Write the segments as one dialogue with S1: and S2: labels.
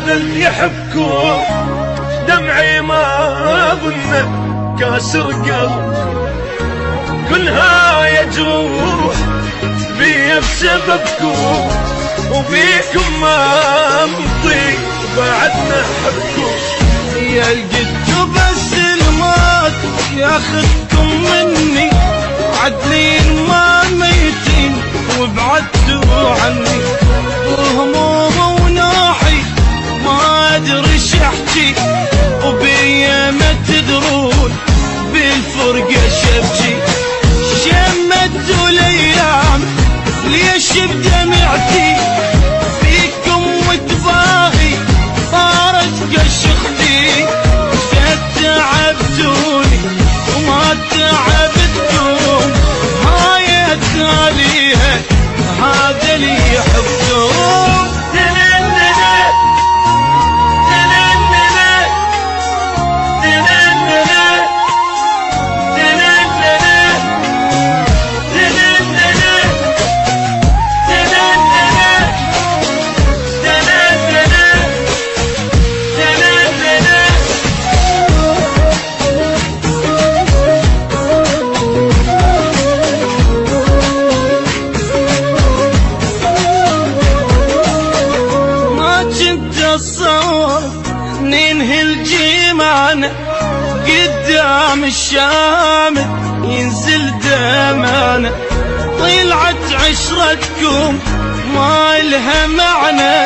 S1: هذا اللي يحبكم دمعي ما ظنه كاسر قلب، كلها يجروح بيا بسببكم، وبيكم ما مضي بعدنا حبكم.
S2: يا القدو بس الموت ياخذكم مني، عدلين ما ميتين وبعدتوا عني، وهموم وناحي ما ادري ايش احكي، وبيا ما تدرون بالفرقه شبكي. شمتوا الايام ليش بدمعتي فيكم وتباهي صارت كشختي، تعبتوني وما تعبتكم، هاي التاليها هذا اللي يحبكم. ننهي الجيمان قدام الشامت ينزل دمانا، طلعت عشرتكم ما لها معنى،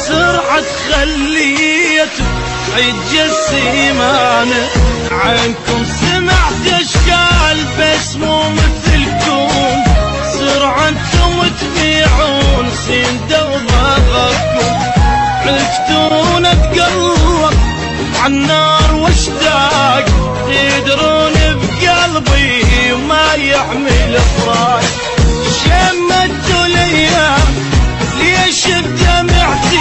S2: سرعة خليته عج السيمانة، عنكم سمعت اشكال بس مو مثلكم، سرعة انتم تبيعون سندة وضغطكم، عرفتون اتقلب عالنار واشتاق، تدرون بقلبي ما يحمل فراق. شمتوا الايام ليش بدمعتي